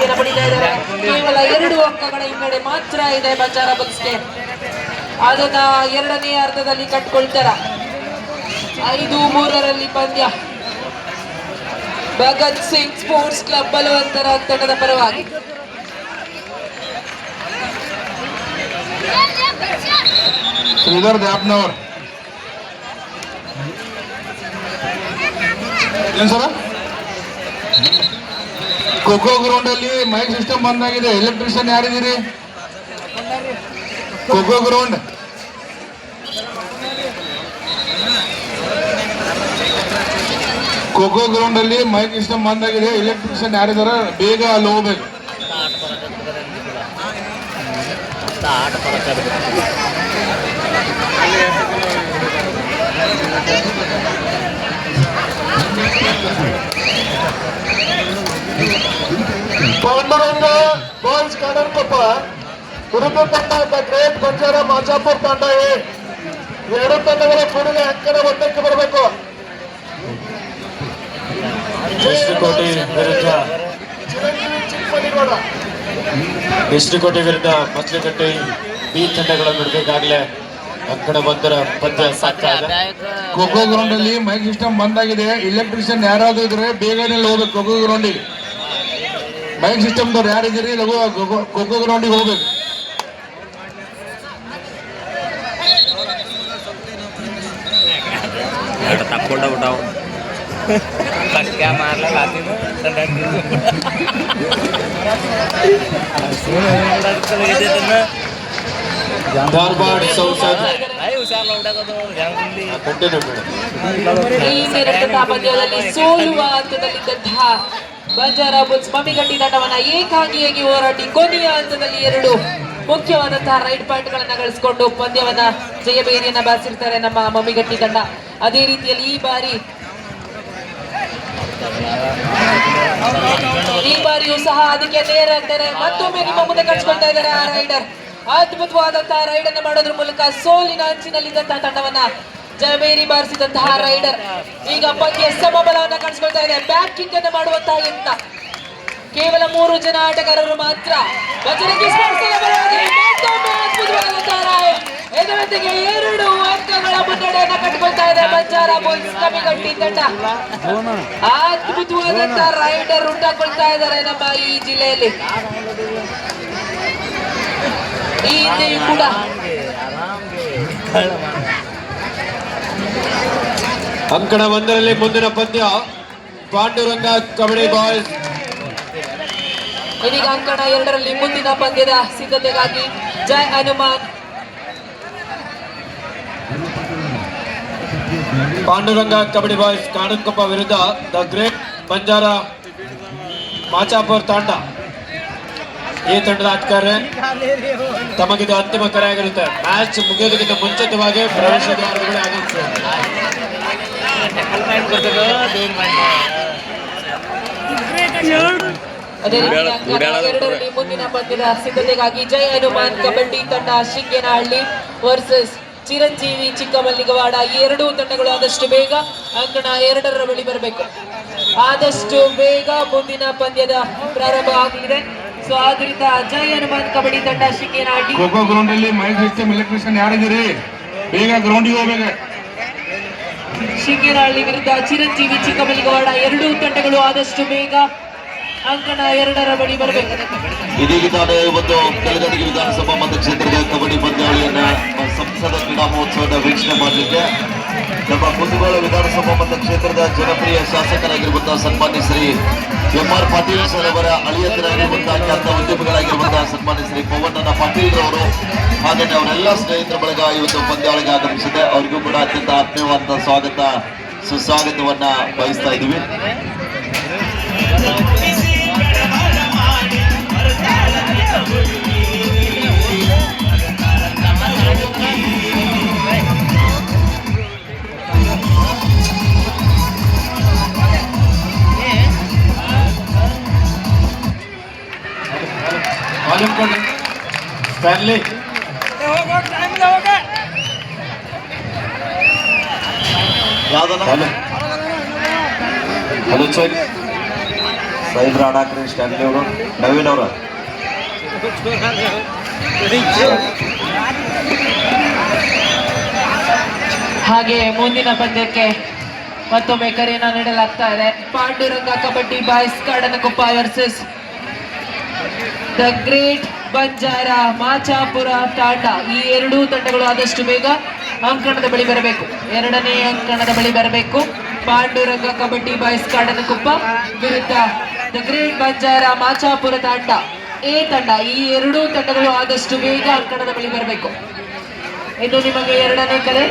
ವಿಜಯನ ಪಡಿತಾ ಇದ್ದಾರೆ. ಕೇವಲ 2 ಅಂಕಗಳ ಹಿನ್ನಡೆ ಮಾತ್ರ ಇದೆ ಬಂಜಾರ ಬುಲ್ಸ್ಗೆ. ಅದನ್ನ ಎರಡನೇ ಅರ್ಧದಲ್ಲಿ ಕಟ್ಕೊಳ್ತಾರ. 5-3 ಪಂದ್ಯ ಭಗತ್ ಸಿಂಗ್ ಸ್ಪೋರ್ಟ್ಸ್ ಕ್ಲಬ್ ಬಲವಂತರ ತಂಡದ ಪರವಾಗಿ. ಶ್ರೀಧರ್ ದ್ಯಾಪ್ನವರ್ ಏನ್ ಸರ? ಖೋಖೋ ಗ್ರೌಂಡ್ ಅಲ್ಲಿ ಮೈಕ್ ಸಿಸ್ಟಮ್ ಬಂದಾಗಿದೆ. ಎಲೆಕ್ಟ್ರಿಷಿಯನ್ ಯಾರಿದ್ದೀರಿ? ಖೋಖೋ ಗ್ರೌಂಡ್ ಅಲ್ಲಿ ಮೈಕ್ ಸಿಸ್ಟಮ್ ಬಂದಾಗಿದೆ. ಎಲೆಕ್ಟ್ರಿಷಿಯನ್ ಯಾರಿದಾರ? ಬೇಗ ಅಲ್ಲಿ ಹೋಗ್ಬೇಕು. ಪಾಂಡುರಂಗ ಬಾಯ್ಸ್ ಕಾಡರ್ಕೊಪ್ಪ ವಿರುದ್ಧ ತಂಡ ದ ಗ್ರೇಟ್ ಬಂಜಾರ ಮಾಚಾಪುರ್ ತಂಡ. ಎರಡು ತಂಡಗಳ ಕೂಡಲೇ ಅಂಕಣ ಒತ್ತಕ್ಕೆ ಬರಬೇಕು. ಎಷ್ಟುಕೋಟೆ ವಿರುದ್ಧ ಮತ್ಲಕಟ್ಟೆ ಬಿ ತಂಡಗಳ ನಡುವೆಗಾಗಲೇ ಅಂಕಣ ಬಂದರ ಪಂದ್ಯ ಸಾಕ್ತಾ. ಖೋಖೋ ಗ್ರೌಂಡ್ ಅಲ್ಲಿ ಮೈಕ್ ಸಿಸ್ಟಮ್ ಬಂದಾಗಿದೆ. ಎಲೆಕ್ಟ್ರಿಷಿಯನ್ ಯಾರಾದ್ರೂ ಇದ್ರೆ ಬೇಗನೆ ಹೋಗ್ಬೇಕು. ಖೋಖೋ ಗ್ರೌಂಡಿಗೆ ಮೈಕ್ ಸಿಸ್ಟಮ್ ದವ್ರು ಯಾರಿದ್ದೀರಿ ಲಘು ಖೋಖೋ ಗ್ರೌಂಡಿಗೆ ಹೋಗ್ಬೇಕು. ಧಾರವಾಡ ಸಂಸದ್ ಪಂದ್ಯದಲ್ಲಿ ಸೋಲುವ ಹಂತದಲ್ಲಿದ್ದಂತಹ ಬಂಜಾರ ಬುಲ್ಸ್ ಮಮ್ಮಿಗಟ್ಟಿ ತಂಡವನ್ನ ಏಕಾಂಗಿಯಾಗಿ ಹೋರಾಡಿ ಕೊನೆಯ ಹಂತದಲ್ಲಿ 2 ಮುಖ್ಯವಾದಂತಹ ರೈಡ್ ಪಾಯಿಂಟ್ ಗಳನ್ನ ಗಳಿಸಿಕೊಂಡು ಪಂದ್ಯವನ್ನ ಜಯಬೇರಿಯನ್ನ ಬಾರಿಸಿರ್ತಾರೆ ನಮ್ಮ ಮಮ್ಮಿಗಟ್ಟಿ ತಂಡ. ಅದೇ ರೀತಿಯಲ್ಲಿ ಈ ಬಾರಿಯೂ ಸಹ ಅದಕ್ಕೆ ನೇರ ಅಂತಾರೆ. ಮತ್ತೊಮ್ಮೆ ನಿಮ್ಮ ಮುಂದೆ ಕಳಿಸ್ಕೊಳ್ತಾ ಇದ್ದಾರೆ ಆ ರೈಡರ್. ಅದ್ಭುತವಾದಂತಹ ರೈಡ್ ಅನ್ನು ಮಾಡೋದ್ರ ಮೂಲಕ ಸೋಲಿನ ಅಂಚಿನಲ್ಲಿದ್ದಂತಹ ತಂಡವನ್ನ ಜಯಬೇರಿ ಬಾರಿಸಿದಂತಹ ರೈಡರ್ ಈಗ ಪಂದ್ಯ ಸಮಬಲವನ್ನ ಕಾಣಿಸ್ಕೊಳ್ತಾ ಇದೆ. ಬ್ಯಾಕ್ ಕಿಕ್ ಅನ್ನು ಮಾಡುವಂತಹ ಯತ್ನ. ಕೇವಲ 3 ಜನ ಆಟಗಾರರು ಮಾತ್ರ. ಇದರೊಂದಿಗೆ 2 ಅಂಕಗಳ ಮುನ್ನಡೆಯನ್ನ ಕಟ್ಟಿಕೊಳ್ತಾ ಇದೆ ಬಂಜಾರ ಬುಲ್ಸ್ ಕಮ್ಮಿಗಟ್ಟಿ ತಂಡ. ಅದ್ಭುತವಾದಂತಹ ರೈಡರ್ ಉಂಟಾಕೊಳ್ತಾ ಇದ್ದಾರೆ ನಮ್ಮ ಈ ಜಿಲ್ಲೆಯಲ್ಲಿ. ಈ ಹಿಂದೆಯೂ ಕೂಡ ಅಂಕಣ 1ರಲ್ಲಿ ಮುಂದಿನ ಪಂದ್ಯ ಪಾಂಡುರಂಗ ಕಬಡ್ಡಿ ಬಾಯ್ಸ್. ಇದೀಗ ಅಂಕಣ 2ರಲ್ಲಿ ಮುಂದಿನ ಪಂದ್ಯದ ಸಿದ್ಧತೆಗಾಗಿ ಜೈ ಹನುಮಾನ್ ಪಾಂಡುರಂಗ ಕಬಡ್ಡಿ ಬಾಯ್ಸ್ ಕಾಣಕೊಪ್ಪ ವಿರುದ್ಧ ದ ಗ್ರೇಟ್ ಬಂಜಾರ ಮಾಚಾಪುರ್ ತಂಡ. ಈ ತಂಡದ ಆಟಗಾರರೇ ತಮಗಿದು ಅಂತಿಮ ಕರೆ ಆಗಿರುತ್ತೆ. ಮ್ಯಾಚ್ ಮುಗಿಯೋದಕ್ಕಿಂತ ಮುಂಚಿತವಾಗಿ ಪ್ರವೇಶ ದ್ವಾರಗಳು ಆಗಿರುತ್ತೆ. ಅದೇ ರೀತಿ ಅಂಕಣ 2ರಲ್ಲಿ ಮುಂದಿನ ಪಂದ್ಯದ ಸಿದ್ಧತೆಗಾಗಿ ಜೈ ಹನುಮಾನ್ ಕಬಡ್ಡಿ ತಂಡ ಶಿಂಗೇನಹಳ್ಳಿ ವರ್ಸಸ್ ಚಿರಂಜೀವಿ ಚಿಕ್ಕಮಲ್ಲಿಗವಾಡ. 2 ತಂಡಗಳು ಆದಷ್ಟು ಬೇಗ ಅಂಕಣ 2ರ ಬಳಿ ಬರಬೇಕು. ಆದಷ್ಟು ಬೇಗ ಮುಂದಿನ ಪಂದ್ಯದ ಪ್ರಾರಂಭ ಆಗಲಿದೆ. ಸೊ ಆದ್ರಿಂದ ಜೈ ಹನುಮಾನ್ ಕಬಡ್ಡಿ ತಂಡ ಶಿಂಗೇನಹಳ್ಳಿ. ಖೋಖೋ ಗ್ರೌಂಡ್ ಅಲ್ಲಿ ಮೈಕ್ ಸಿಸ್ಟಮ್ ಎಲೆಕ್ಟ್ರಿಷಿಯನ್ ಯಾರಿದ್ದೀರಿ? ಬೇಗ ಗ್ರೌಂಡಿಗೆ ಹೋಗ್ಬೇಕು. ಶಿಂಗೇನಹಳ್ಳಿ ವಿರುದ್ಧ ಚಿರಂಜೀವಿ ಚಿಕ್ಕಮಲ್ಲಿಗವಾಡ. 2 ತಂಡಗಳು ಆದಷ್ಟು ಬೇಗ ಅಂಕಣ 2ರ ಬಳಿ ಬರಬೇಕು. ಇದೀಗ ತಾನೇ ಒಂದು ಕಲಗಡಗಿ ವಿಧಾನಸಭಾ ಮತಕ್ಷೇತ್ರದ ಕಬಡ್ಡಿ ಪಂದ್ಯಾವಳಿಯನ್ನ ಸಂಸದ ಕ್ರೀಡಾ ಮಹೋತ್ಸವದ ವೀಕ್ಷಣೆ ಮಾಡಲಿಕ್ಕೆ ನಮ್ಮ ಕುಂದಗೋಳ ವಿಧಾನಸಭಾ ಮತಕ್ಷೇತ್ರದ ಜನಪ್ರಿಯ ಶಾಸಕರಾಗಿರುವಂತಹ ಸನ್ಮಾನ್ಯ ಶ್ರೀ ಎಂ.ಆರ್. ಪಾಟೀಲ್ ಸರ್ ಅವರ ಅಳಿಯಂದಿರಾಗಿರುವಂತಹ ಖ್ಯಾತ ಉದ್ಯಮಿಗಳಾಗಿರುವಂತಹ ಸನ್ಮಾನ್ಯ ಶ್ರೀ ಪವನಣ್ಣ ಪಾಟೀಲ್ ರವರು ಹಾಗೆಯೇ ಅವರೆಲ್ಲ ಸ್ನೇಹಿತರ ಬಳಗ ಇವತ್ತು ಪಂದ್ಯಾವಳಿಗೆ ಆಗಮಿಸಿದೆ. ಅವರಿಗೂ ಕೂಡ ಅತ್ಯಂತ ಆತ್ಮೀಯವಾದ ಸ್ವಾಗತ ಸುಸ್ವಾಗತವನ್ನ ಬಯಸ್ತಾ ಇದ್ದೀವಿ. ಸ್ಟ್ಯಾನ್ಲಿ ಯಾವ್ದನ್ನ ಹಲೋ ಚೆಕ್ ಸೈಬ್ರ ಆಡಾಕ್ರಿ ಸ್ಟ್ಯಾನ್ಲಿ ಅವರು, ನವೀನ್ ಅವರು. ಹಾಗೆ ಮುಂದಿನ ಪಂದ್ಯಕ್ಕೆ ಮತ್ತೊಮ್ಮೆ ಕರೆಯನ್ನ ನೀಡಲಾಗ್ತಾ ಇದೆ. Panduranga kabaddi boys Kadanakoppa versus the great Banjara Machapura Tanda. ಈ ಎರಡೂ ತಂಡಗಳು ಆದಷ್ಟು ಬೇಗ ಅಂಕಣದ ಬಳಿ ಬರಬೇಕು, ಎರಡನೇ ಅಂಕಣದ ಬಳಿ ಬರಬೇಕು. ಪಾಂಡುರಂಗ ಕಬಡ್ಡಿ ಬಾಯ್ಸ್ ಕಾಡನಕೊಪ್ಪ ವಿರುದ್ಧ the great Banjara Machapura Tanda A ತಂಡ. ಈ ಎರಡೂ ತಂಡಗಳು ಆದಷ್ಟು ಬೇಗ ಅಂಕಣದ ಬಳಿ ಬರಬೇಕು. ಇನ್ನು ನಿಮಗೆ ಎರಡನೇ ಕರೆ.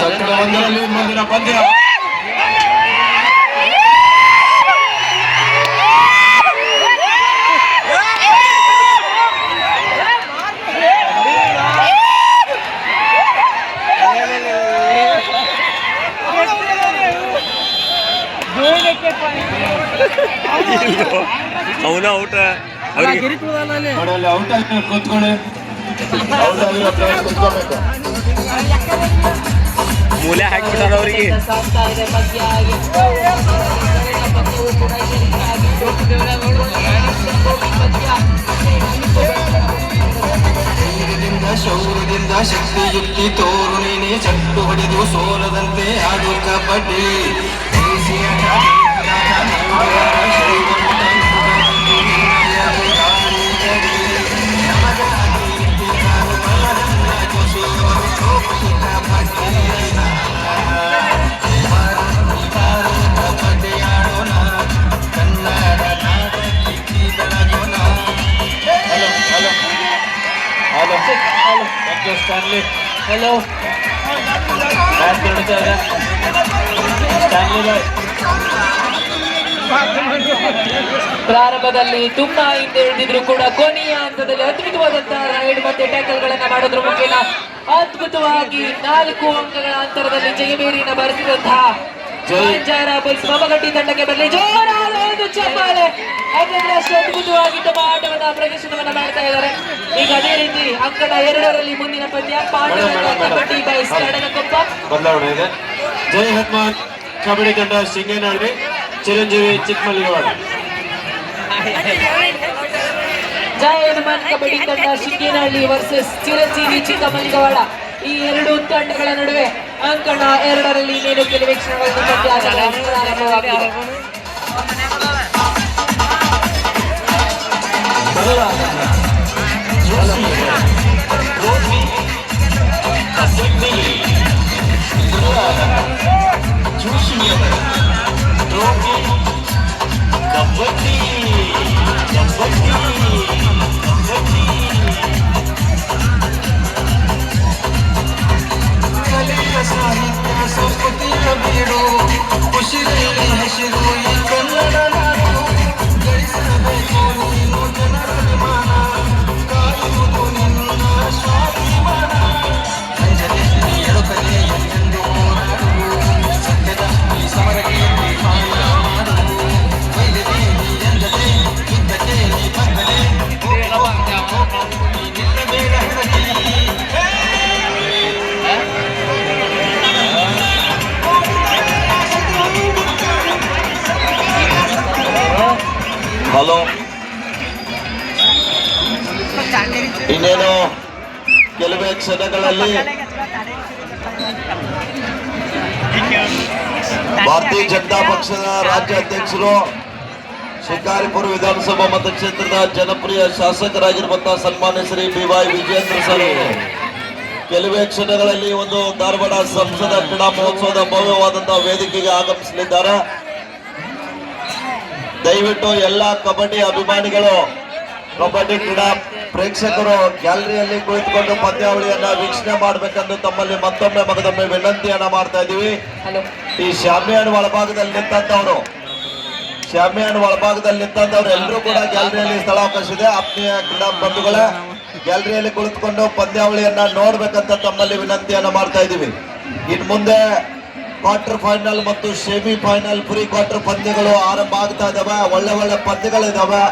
ಸೆಕೆಂಡ್ ಒಂದರಲ್ಲಿ ಮುಂದಿನ ಪಂದ್ಯ ಅವನ ಔಟ ನೋಡಲ್ಲಿ ಔಟ್ ಆಗಿ ಕೂತ್ಕೊಳ್ಳಿ. ಔಟ್ ಆಗಿರೋ ಪ್ಲೇಯರ್ ಕುತ್ಕೋಬೇಕು. ಮೂಲೆ ಹಾಕಿಬಿಟ್ಟಾರ ಅವ್ರಿಗೆ. ಸಾಗ್ತಾ ಇದೆ ಪಂದ್ಯ. ಪಂದ್ಯವು ಕೂಡ ಶೌರ್ಯದಿಂದ ಶಕ್ತಿಯುಕ್ತಿ ತೋರು ನೀನೆ ಚಟ್ಟು ಹೊಡೆದು ಸೋಲದಂತೆ ಆಡು ಕಬಡ್ಡಿ. ಸ್ಟ್ಯಾನ್ಲಿ ಹಲೋ ಮ್ಯಾಚ್ ನಡೀತಾ ಇದೆ. ಸ್ಟ್ಯಾನ್ಲಿ ಬಾಯ್ ಪ್ರಾರಂಭದಲ್ಲಿ ತುಂಬಾ ಹಿಂದೆ ಉಳಿದಿದ್ರು ಕೂಡ ಕೊನೆಯ ಹಂತದಲ್ಲಿ ಅದ್ಭುತವಾದಂತಹ ರೈಡ್ ಮತ್ತೆ ಟ್ಯಾಕಲ್ ಗಳನ್ನ ಮಾಡೋದ್ರ ಮುಖೇನ ಅದ್ಭುತವಾಗಿ 4 ಅಂಕಗಳ ಅಂತರದಲ್ಲಿ ಜಯಬೇರಿನ ಬರೆಸಿದಂತಹ ಬಂಜಾರ ಬುಲ್ಸ್ ಮಮಗಟ್ಟಿ ತಂಡಕ್ಕೆ ಬರಲಿ ಜೋರಾದ ಒಂದು ಚಪ್ಪಾಳೆ. ಯಾಕಂದ್ರೆ ಅಷ್ಟು ಅದ್ಭುತವಾಗಿ ತಮ್ಮ ಆಟವನ್ನ ಪ್ರದರ್ಶನವನ್ನ ಮಾಡ್ತಾ ಇದ್ದಾರೆ. ಈಗ ಅದೇ ರೀತಿ ಅಂಕಣ 2ರಲ್ಲಿ ಮುಂದಿನ ಪಂದ್ಯ ಪಾಂಡುರಂಗ ಕಬಡ್ಡಿ ಬಾಯ್ಸ್ ಕಾಡನಕೊಪ್ಪ. ಬದಲಾವಣೆ ಇದೆ. ಜೈ ಹನುಮಾನ್ ಕಬಡ್ಡಿ ತಂಡ ಶಿಂಗೇನಹಳ್ಳಿ, ಚಿರಂಜೀವಿ ಚಿಕ್ಕಮಲ್ಲಿಗವಾಡ. ಜೈ ಹನುಮಾನ್ ಕಬಡ್ಡಿ ತಂಡ ಶಿಂಗೇನಹಳ್ಳಿ ವರ್ಸಸ್ ಚಿರಂಜೀವಿ ಚಿಕ್ಕಮಲ್ಲಿಗವಾಡ. ಈ ಎರಡು ತಂಡಗಳ ನಡುವೆ ಅಂಕಣ 2ರಲ್ಲಿ ಇನ್ನೇನು ಕೆಲವೇ ಕ್ಷಣಗಳಲ್ಲಿ ಪಂದ್ಯ ಪ್ರಾರಂಭವಾಗಿದೆ. ಸಾಹಿತ್ಯ ಸಂಸ್ಕೃತಿಯ ಬೀಡು ಖುಷಿಯಲ್ಲಿ ಹಸಿರು ಈ ಕನ್ನಡ ನಾಡು. ಗಳಿಸಬೇಕು ನೀನು ಜನರ ಅಭಿಮಾನ, ಕಾಯುವುದು ನಿನ್ನ ಸ್ವಾಭಿಮಾನ. ಅಂಜನೆ ಎಡುಕಲೆ ಎಂದು ಹೋರಾಡು, ಸತ್ಯದ ಈ ಸಮರಕ್ಕೆ ಮಾಡು. ವೈದ್ಯತೆ ಎಂದತೆ ಯುದ್ಧಕ್ಕೆ ನೀ ಬಗ್ಗಲೆ, ನಿನ್ನ ಬೇಡ ಹೆದರಿ. ಹಲೋ, ಇನ್ನೇನು ಕೆಲವೇ ಕ್ಷಣಗಳಲ್ಲಿ ಭಾರತೀಯ ಜನತಾ ಪಕ್ಷದ ರಾಜ್ಯಾಧ್ಯಕ್ಷರು, ಶಿಕಾರಿಪುರ ವಿಧಾನಸಭಾ ಮತಕ್ಷೇತ್ರದ ಜನಪ್ರಿಯ ಶಾಸಕರಾಗಿರುವಂತಹ ಸನ್ಮಾನ್ಯ ಶ್ರೀ BY ವಿಜಯೇಂದ್ರ ಸರ್ ಅವರು ಕೆಲವೇ ಕ್ಷಣಗಳಲ್ಲಿ ಒಂದು ಧಾರವಾಡ ಸಂಸದ ಕ್ರೀಡಾ ಮಹೋತ್ಸವದ ಭವ್ಯವಾದಂತಹ ವೇದಿಕೆಗೆ ಆಗಮಿಸಲಿದ್ದಾರೆ. ದಯವಿಟ್ಟು ಎಲ್ಲ ಕಬಡ್ಡಿ ಅಭಿಮಾನಿಗಳು, ಕಬಡ್ಡಿ ಕ್ರೀಡಾ ಪ್ರೇಕ್ಷಕರು ಗ್ಯಾಲರಿಯಲ್ಲಿ ಕುಳಿತುಕೊಂಡು ಪಂದ್ಯಾವಳಿಯನ್ನ ವೀಕ್ಷಣೆ ಮಾಡಬೇಕೆಂದು ತಮ್ಮಲ್ಲಿ ಮತ್ತೊಮ್ಮೆ ಮಗದೊಮ್ಮೆ ವಿನಂತಿಯನ್ನ ಮಾಡ್ತಾ ಇದ್ದೀವಿ. ಈ ಶಾಮಿಯಾನ ಒಳಭಾಗದಲ್ಲಿ ನಿಂತಂತವ್ರು ಎಲ್ಲರೂ ಕೂಡ ಗ್ಯಾಲರಿಯಲ್ಲಿ ಸ್ಥಳಾವಕಾಶ ಇದೆ. ಆತ್ಮೀಯ ಕ್ರೀಡಾ ಬಂಧುಗಳ ಗ್ಯಾಲರಿಯಲ್ಲಿ ಕುಳಿತುಕೊಂಡು ಪಂದ್ಯಾವಳಿಯನ್ನ ನೋಡ್ಬೇಕಂತ ತಮ್ಮಲ್ಲಿ ವಿನಂತಿಯನ್ನ ಮಾಡ್ತಾ ಇದ್ದೀವಿ. ಇನ್ನು ಮುಂದೆ ಕ್ವಾರ್ಟರ್ ಫೈನಲ್ ಮತ್ತು ಸೆಮಿ ಫೈನಲ್, ಪ್ರೀ ಕ್ವಾರ್ಟರ್ ಪಂದ್ಯಗಳು ಆರಂಭ ಆಗ್ತಾ ಇದಾವೆ. ಒಳ್ಳೆ ಪಂದ್ಯಗಳಿದಾವೆ.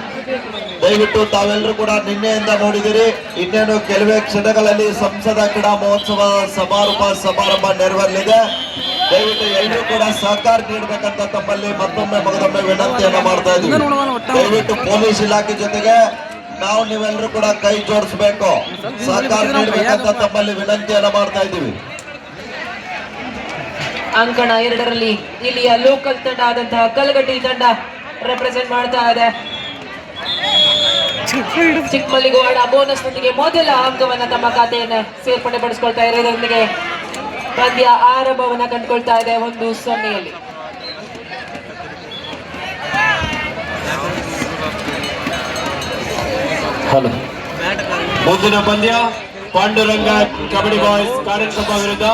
ದಯವಿಟ್ಟು ತಾವೆಲ್ಲರೂ ಕೂಡ ನಿನ್ನೆಯಿಂದ ನೋಡಿದಿರಿ. ಇನ್ನೇನು ಕೆಲವೇ ಕ್ಷಣಗಳಲ್ಲಿ ಸಂಸದ ಕ್ರೀಡಾ ಮಹೋತ್ಸವ ಸಮಾರಂಭ ನೆರವೇರಲಿದೆ. ದಯವಿಟ್ಟು ಎಲ್ಲರೂ ಕೂಡ ಸಹಕಾರ ನೀಡಬೇಕಂತ ತಮ್ಮಲ್ಲಿ ಮತ್ತೊಮ್ಮೆ ಮಗದೊಮ್ಮೆ ವಿನಂತಿಯನ್ನ ಮಾಡ್ತಾ ಇದ್ದೀವಿ. ದಯವಿಟ್ಟು ಪೊಲೀಸ್ ಇಲಾಖೆ ಜೊತೆಗೆ ನಾವು ನೀವೆಲ್ಲರೂ ಕೂಡ ಕೈ ಜೋಡಿಸಬೇಕು, ಸಹಕಾರ ನೀಡಬೇಕಂತ ತಮ್ಮಲ್ಲಿ ವಿನಂತಿಯನ್ನ ಮಾಡ್ತಾ ಇದ್ದೀವಿ. ಅಂಕಣ 2ರಲ್ಲಿ ಇಲ್ಲಿಯ ಲೋಕಲ್ ತಂಡ ಆದಂತಹ ಕಲಗಟ್ಟಿ ತಂಡ ರೆಪ್ರೆಸೆಂಟ್ ಮಾಡ್ತಾ ಇದೆ. ಚಿಕ್ಕಮಲ್ಲಿಗೌಡ ಬೋನಸ್ ನೊಂದಿಗೆ ಮೊದಲ ಅಂಕವನ್ನ ತಮ್ಮ ಖಾತೆಯನ್ನ ಸೇರ್ಪಡೆ ಪಡಿಸ್ಕೊಳ್ತಾ ಇರೋದ್ರೊಂದಿಗೆ ಪಂದ್ಯ ಆರಂಭವನ್ನ ಕಂಡುಕೊಳ್ತಾ ಇದೆ 1-0. ಹಲೋ, ಮುಂದಿನ ಪಂದ್ಯ ಪಾಂಡುರಂಗ ಕಬಡ್ಡಿ ಬಾಯ್ಸ್ ಕಾಡನ್ಕೊಪ್ಪ ವಿರುದ್ಧ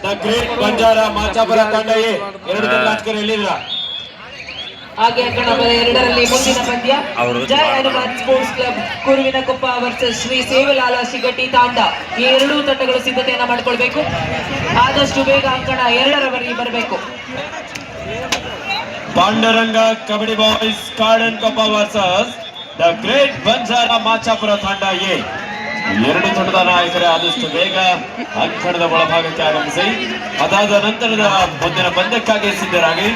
ದ ಗ್ರೇಟ್ ಬಂಜಾರ ಮಾಚಾಪುರ ತಂಡ ಎ. 2 ತಂಡ ಆಚಕರು ಎಲ್ಲಿದ್ರ? ಹಾಗೆ ಅಂಕಣ 2ರಲ್ಲಿ ಮುಂದಿನ ಪಂದ್ಯ Jai Hanuman sports club Kuruvinakoppa versus Shri Sevalal Shigatti Tanda. ಈ 2 ತಂಡಗಳು ಸಿದ್ಧತೆಯನ್ನ ಮಾಡಿಕೊಳ್ಬೇಕು. ಆದಷ್ಟು ಬೇಗ ಅಂಕಣ 2ರವರೆಗೆ ಬರಬೇಕು. Panduranga kabaddi boys Kadankoppa versus the great Banjara Machapura ತಂಡ ಎ. 2 ತಂಡದ ನಾಯಕರೇ ಆದಷ್ಟು ಬೇಗ ಅಂಕಣದ ಒಳಭಾಗಕ್ಕೆ ಆಗಮಿಸಿ ಅದಾದ ನಂತರದ ಮುಂದಿನ ಪಂದ್ಯಕ್ಕಾಗಿ ಸಿದ್ಧರಾಗಿ.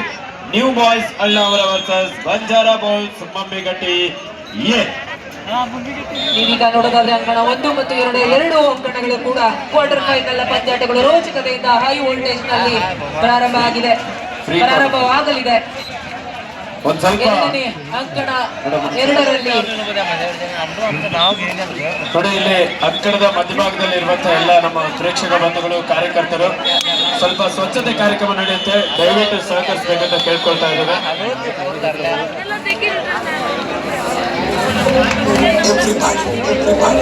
New boys Allavara versus Banjara boys Mammigatti A. ನೀವೀಗ ನೋಡೋದಾದ್ರೆ ಅಂಕಣ 1 ಮತ್ತು 2 ಎರಡೂ ಅಂಕಣಗಳು ಕೂಡ ಕ್ವಾರ್ಟರ್ ಫೈನಲ್ ಪಂದ್ಯಾಟಗಳು ರೋಚಕತೆಯಿಂದ ಹೈ ವೋಲ್ಟೇಜ್ ನಲ್ಲಿ ಪ್ರಾರಂಭವಾಗಲಿದೆ. ಒಂದ್ ಸ್ವಲ್ಪ ಎರಡನೇ ಅಂಕಣ 2ರಲ್ಲಿ ನೋಡಿ, ಇಲ್ಲಿ ಅಂಕಣದ ಮಧ್ಯಭಾಗದಲ್ಲಿ ಇರುವಂತಹ ಎಲ್ಲ ನಮ್ಮ ಪ್ರೇಕ್ಷಕ ಬಂಧುಗಳು ಕಾರ್ಯಕರ್ತರು ಸ್ವಲ್ಪ ಸ್ವಚ್ಛತೆ ಕಾರ್ಯಕ್ರಮ ನಡೆಯುತ್ತೆ, ದಯವಿಟ್ಟು ಸಹಕರಿಸಬೇಕಂತ ಕೇಳ್ಕೊಳ್ತಾ ಇದ್ದಾರೆ.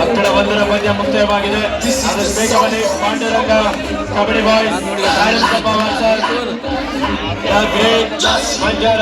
ಅಂಕಣ 1ರ ಪಂದ್ಯ ಮುಕ್ತಾಯವಾಗಿದೆ. ಆದಷ್ಟು ಬೇಗ ಬನ್ನಿ. Panduranga kabaddi boys great Banjara